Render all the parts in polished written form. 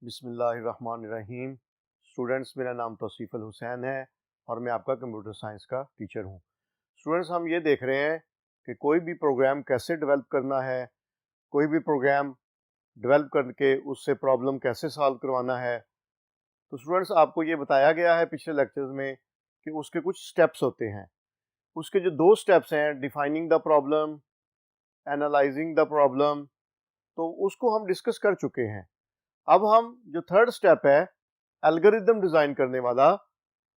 बिस्मिल्लाहिर्रहमानिर्रहीम। स्टूडेंट्स, मेरा नाम तौसीफ़ुल हुसैन है और मैं आपका कंप्यूटर साइंस का टीचर हूँ। स्टूडेंट्स, हम ये देख रहे हैं कि कोई भी प्रोग्राम कैसे डेवलप करना है, कोई भी प्रोग्राम डेवलप करके उससे प्रॉब्लम कैसे सॉल्व करवाना है। तो स्टूडेंट्स, आपको ये बताया गया है पिछले लेक्चर्स में कि उसके कुछ स्टेप्स होते हैं। उसके जो 2 स्टेप्स हैं, defining the problem, analysing the problem, तो उसको हम डिस्कस कर चुके हैं। अब हम जो थर्ड स्टेप है एल्गोरिदम डिजाइन करने वाला,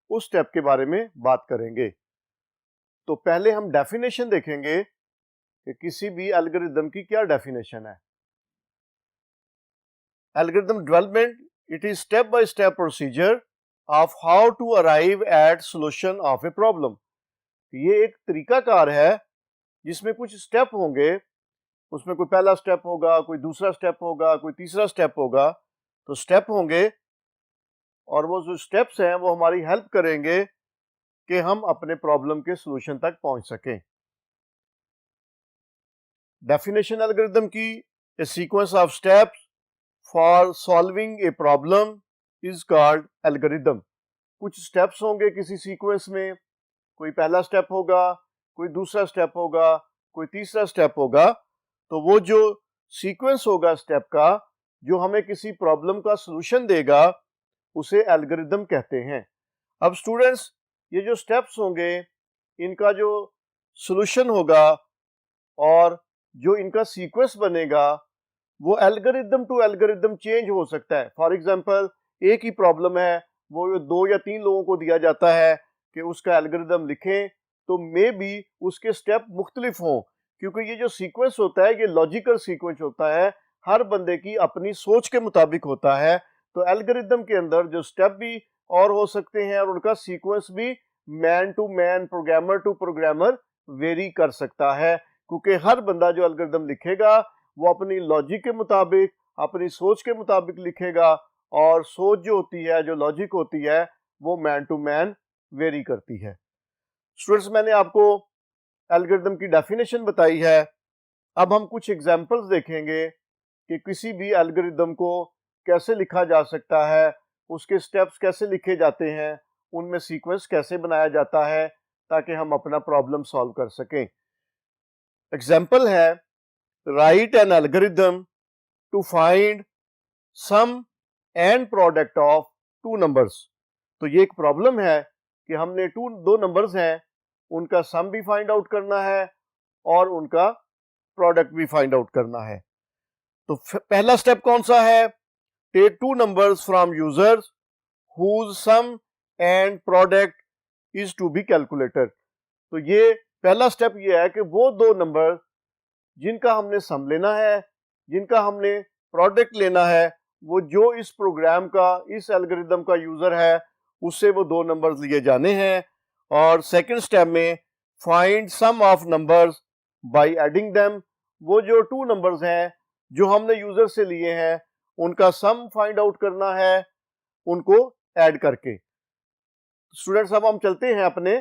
उस स्टेप के बारे में बात करेंगे। तो पहले हम डेफिनेशन देखेंगे कि किसी भी एल्गोरिदम की क्या डेफिनेशन है। Algorithm development, it is step by step procedure of how to arrive at solution of a problem. ये एक तरीकाकार है जिसमें कुछ स्टेप होंगे, उसमें कोई पहला स्टेप होगा, कोई दूसरा स्टेप होगा, कोई तीसरा स्टेप होगा। तो स्टेप होंगे और वो जो स्टेप्स हैं वो हमारी हेल्प करेंगे कि हम अपने प्रॉब्लम के सॉल्यूशन तक पहुंच सकें। डेफिनेशन एल्गोरिदम की, a sequence of steps for solving a problem is called algorithm. कुछ स्टेप्स होंगे किसी सीक्वेंस में, कोई पहला स्टेप होगा, कोई दूसरा स्टेप होगा, कोई तीसरा स्टेप होगा। तो वो जो सीक्वेंस होगा स्टेप का, जो हमें किसी प्रॉब्लम का सॉल्यूशन देगा, उसे एल्गोरिदम कहते हैं। अब स्टूडेंट्स, ये जो स्टेप्स होंगे, इनका जो सॉल्यूशन होगा और जो इनका सीक्वेंस बनेगा, वो एल्गोरिदम टू एल्गोरिदम चेंज हो सकता है। फॉर एग्जांपल, एक ही प्रॉब्लम है, वो 2 या 3 लोगों को दिया जाता है कि उसका एल्गोरिदम लिखें, तो मे बी उसके स्टेप मुख्तलिफ हों, क्योंकि ये जो सीक्वेंस होता है ये लॉजिकल सीक्वेंस होता है, हर बंदे की अपनी सोच के मुताबिक होता है। तो एल्गोरिदम के अंदर जो स्टेप भी और हो सकते हैं और उनका सीक्वेंस भी man to man, programmer to programmer vary कर सकता है, क्योंकि हर बंदा जो एल्गोरिदम लिखेगा वो अपनी लॉजिक के मुताबिक, अपनी सोच के मुताबिक लिखेगा, और सोच जो होती है, जो लॉजिक होती है, वो मैन टू मैन वेरी करती है। स्टूडेंट्स, मैंने आपको एल्गोरिदम की डेफिनेशन बताई है। अब हम कुछ एग्जांपल्स देखेंगे कि किसी भी एल्गोरिदम को कैसे लिखा जा सकता है, उसके स्टेप्स कैसे लिखे जाते हैं, उनमें सीक्वेंस कैसे बनाया जाता है, ताकि हम अपना प्रॉब्लम सॉल्व कर सकें। एग्जांपल है, write an algorithm to find sum and product of 2 numbers. तो ये एक प्रॉब्लम है कि हमने 2 नंबर्स हैं, उनका सम भी फाइंड आउट करना है और उनका प्रोडक्ट भी फाइंड आउट करना है। तो पहला स्टेप कौन सा है? Take 2 numbers from users whose sum and product is to be calculated. तो ये पहला स्टेप ये है कि वो 2 नंबर जिनका हमने सम लेना है, जिनका हमने प्रोडक्ट लेना है, वो जो इस प्रोग्राम का, इस एल्गोरिदम का यूजर है, उससे वो 2 नंबर्स लिए जाने हैं। और सेकंड स्टेप में find sum of numbers by adding them. वो जो 2 नंबर्स हैं जो हमने यूजर से लिए हैं, उनका सम फाइंड आउट करना है उनको ऐड करके। स्टूडेंट्स, अब हम चलते हैं अपने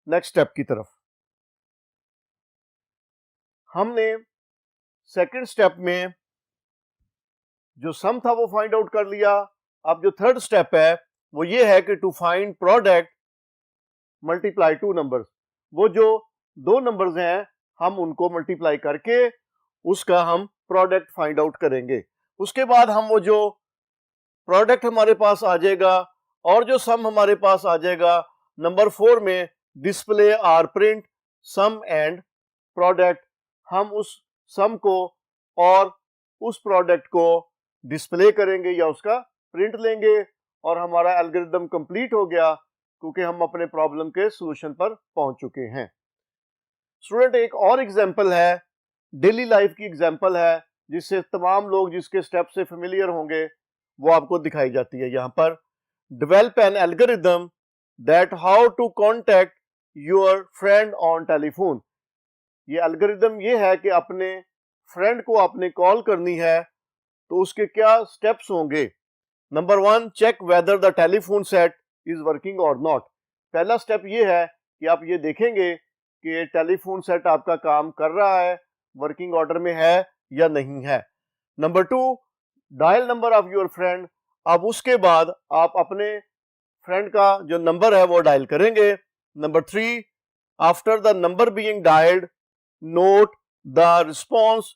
नेक्स्ट स्टेप की तरफ। हमने सेकंड स्टेप में जो सम था वो फाइंड आउट कर लिया। अब जो थर्ड स्टेप है वो ये है कि to find product multiply 2 numbers. वो जो 2 नंबर्स हैं, हम उनको मल्टीप्लाई करके उसका हम प्रोडक्ट फाइंड आउट करेंगे। उसके बाद हम वो जो प्रोडक्ट हमारे पास आ जाएगा और जो सम हमारे पास आ जाएगा, नंबर 4 में display or print sum and product, हम उस सम को और उस प्रोडक्ट को डिस्प्ले करेंगे या उसका प्रिंट लेंगे, और हमारा एल्गोरिदम कंप्लीट हो गया, क्योंकि हम अपने प्रॉब्लम के सॉल्यूशन पर पहुंच चुके हैं। स्टूडेंट, एक और एग्जांपल है, डेली लाइफ की एग्जांपल है, जिससे तमाम लोग जिसके स्टेप से फेमिलियर होंगे, वो आपको दिखाई जाती है यहां पर। Develop an algorithm that how to contact your friend on telephone. ये एल्गोरिदम ये है कि अपने फ्रेंड को आपने कॉल करनी है, तो उसके क्या स्टेप्स होंगे। Number 1, check whether the telephone set is working और नॉट। पहला स्टेप ये है कि आप ये देखेंगे कि टेलीफोन सेट आपका काम कर रहा है, वर्किंग ऑर्डर में है या नहीं है। Number 2, dial number of your friend, अब उसके बाद आप अपने फ्रेंड का जो नंबर है वो डायल करेंगे। Number 3, after the number being dialled note the response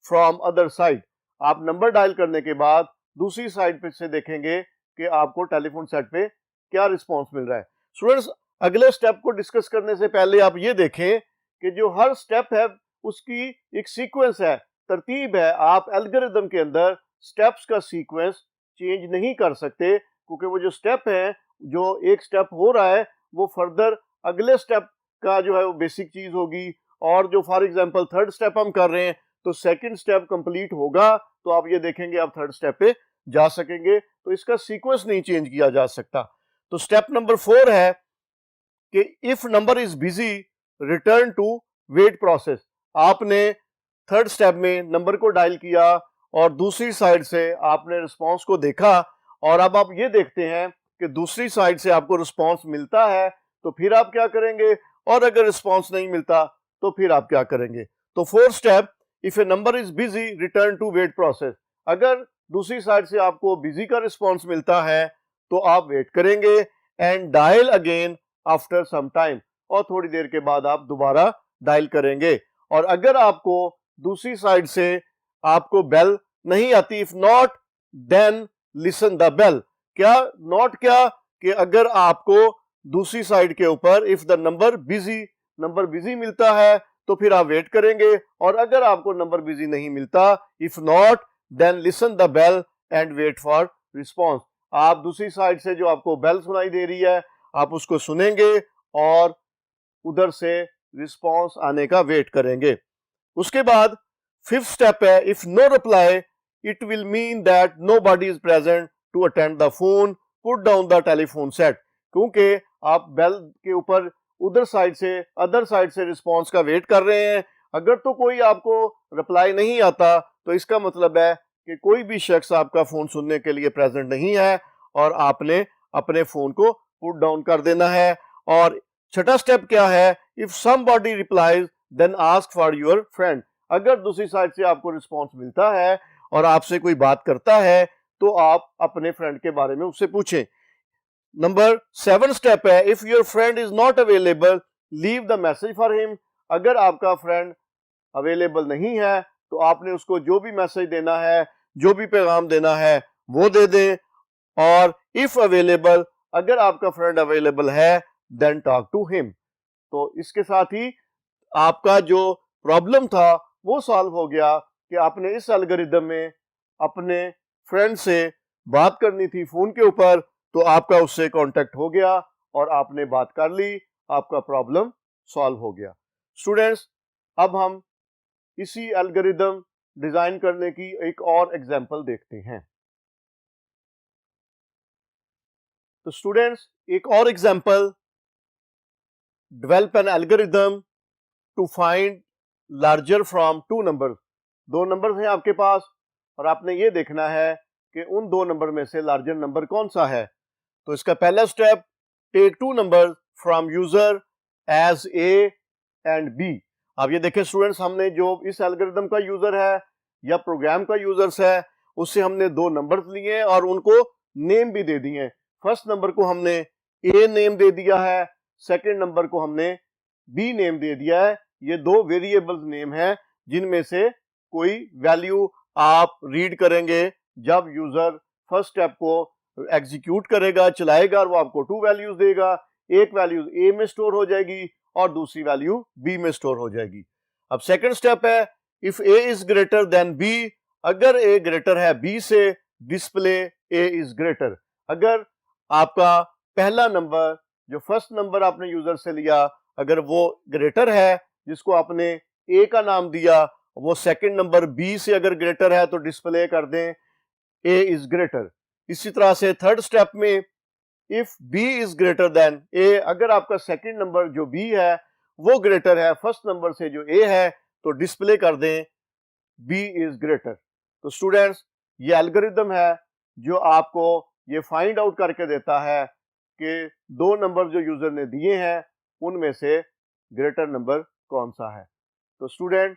from other side. आप नंबर डायल करने के बाद दूसरी साइड पे से देखेंगे कि आपको टेलीफोन सेट पे क्या रिस्पॉन्स मिल रहा है। स्टूडेंट्स, अगले स्टेप को डिस्कस करने से पहले आप ये देखें कि जो हर स्टेप है उसकी एक सीक्वेंस है, तरतीब है। आप एल्गोरिथम के अंदर स्टेप्स का सीक्वेंस चेंज नहीं कर सकते, क्योंकि वो जो स्टेप है, जो एक स्टेप हो रहा है, वो फर्दर अगले स्टेप का जो है वो बेसिक चीज होगी। और जो फॉर एग्जांपल थर्ड स्टेप हम कर रहे हैं, तो सेकंड स्टेप कंप्लीट होगा तो आप ये देखेंगे आप थर्ड स्टेप पे जा सकेंगे। तो इसका सीक्वेंस नहीं चेंज किया जा सकता। तो स्टेप नंबर 4 है कि if number is busy return to wait process. आपने थर्ड स्टेप में नंबर को डायल किया और दूसरी साइड से आपने रिस्पांस को देखा, और अब आप ये देखते हैं कि दूसरी साइड से आपको रिस्पांस मिलता है, तो फिर आप क्या करेंगे, और अगर रिस्पांस नहीं मिलता तो फिर आप क्या करेंगे। तो fourth step, if a number is busy return to wait process. अगर दूसरी साइड से आपको बिजी का रिस्पांस मिलता है तो आप वेट करेंगे and dial again after some time, और थोड़ी देर के बाद आप दोबारा डायल करेंगे। और अगर आपको दूसरी साइड से आपको बेल नहीं आती, if not then listen the bell. क्या नॉट, क्या कि अगर आपको दूसरी साइड के ऊपर इफ द नंबर बिजी मिलता है तो फिर आप वेट करेंगे, और अगर आपको नंबर बिजी नहीं मिलता, if not then listen the bell and wait for response. आप दूसरी साइड से जो आपको बेल सुनाई दे रही है आप उसको सुनेंगे और उधर से रिस्पॉन्स आने का वेट करेंगे। उसके बाद फिफ्थ स्टेप है, if no reply it will mean that nobody is present to attend the phone, put down the telephone set. क्योंकि आप बेल के ऊपर उधर साइड से, अदर साइड से रिस्पॉन्स का वेट कर रहे हैं, अगर तो कोई आपको रिप्लाई नहीं आता तो इसका मतलब है कि कोई भी शख्स आपका फोन सुनने के लिए प्रेजेंट नहीं है और आपने अपने फोन को पुट डाउन कर देना है। और छठा स्टेप क्या है, if somebody replies then ask for your friend. अगर दूसरी साइड से आपको रिस्पॉन्स मिलता है और आपसे कोई बात करता है तो आप अपने फ्रेंड के बारे में उससे पूछें। नंबर 7 स्टेप है, if your friend is not available leave the message for him. अगर आपका फ्रेंड अवेलेबल नहीं है तो आपने उसको जो भी मैसेज देना है, जो भी पैगाम देना है वो दे दें। और इफ अवेलेबल, अगर आपका फ्रेंड अवेलेबल है देन टॉक टू हिम। तो इसके साथ ही आपका जो प्रॉब्लम था वो सॉल्व हो गया कि आपने इस एल्गोरिथम में अपने फ्रेंड से बात करनी थी फोन के ऊपर, तो आपका उससे कांटेक्ट हो गया और आपने बात कर ली, आपका प्रॉब्लम सॉल्व हो गया। स्टूडेंट्स, अब हम इसी एल्गोरिथम डिजाइन करने की एक और एग्जांपल देखते हैं। तो स्टूडेंट्स, एक और example, develop an algorithm to find larger from two numbers. दो नंबर्स हैं आपके पास और आपने ये देखना है कि उन दो नंबर में से लार्जर नंबर कौन सा है। तो इसका पहला step, take two number from user as A and B. अब ये देखें स्टूडेंट्स, हमने जो इस एल्गोरिथम का यूजर है या प्रोग्राम का यूजर्स है उससे हमने दो नंबर्स लिए और उनको नेम भी दे दिए। फर्स्ट नंबर को हमने ए नेम दे दिया है, सेकंड नंबर को हमने बी नेम दे दिया है। ये दो वेरिएबल्स नेम है जिनमें से कोई वैल्यू आप रीड करेंगे जब यूजर फर्स्ट स्टेप को एग्जीक्यूट करेगा, चलाएगा, और वो आपको टू वैल्यूज देगा। एक वैल्यू ए में स्टोर हो जाएगी और दूसरी वैल्यू बी में स्टोर हो जाएगी। अब सेकंड स्टेप है, if A is greater than B. अगर ए ग्रेटर है बी से, डिस्प्ले ए इज ग्रेटर। अगर आपका पहला नंबर, जो फर्स्ट नंबर आपने यूजर से लिया, अगर वो ग्रेटर है, जिसको आपने ए का नाम दिया, वो सेकंड नंबर बी से अगर ग्रेटर है तो डिस्प्ले कर दें ए इज ग्रेटर। इसी तरह से थर्ड स्टेप में, if b is greater than a, अगर आपका सेकंड नंबर जो बी है वो ग्रेटर है फर्स्ट नंबर से जो ए है, तो डिस्प्ले कर दें बी इज ग्रेटर। तो स्टूडेंट्स, ये एल्गोरिथम है जो आपको ये फाइंड आउट करके देता है कि दो नंबर जो यूजर ने दिए हैं उनमें से ग्रेटर नंबर कौन सा है। तो स्टूडेंट,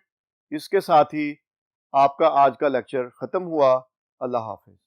इसके साथ ही आपका आज का लेक्चर खत्म हुआ। अल्लाह हाफिज।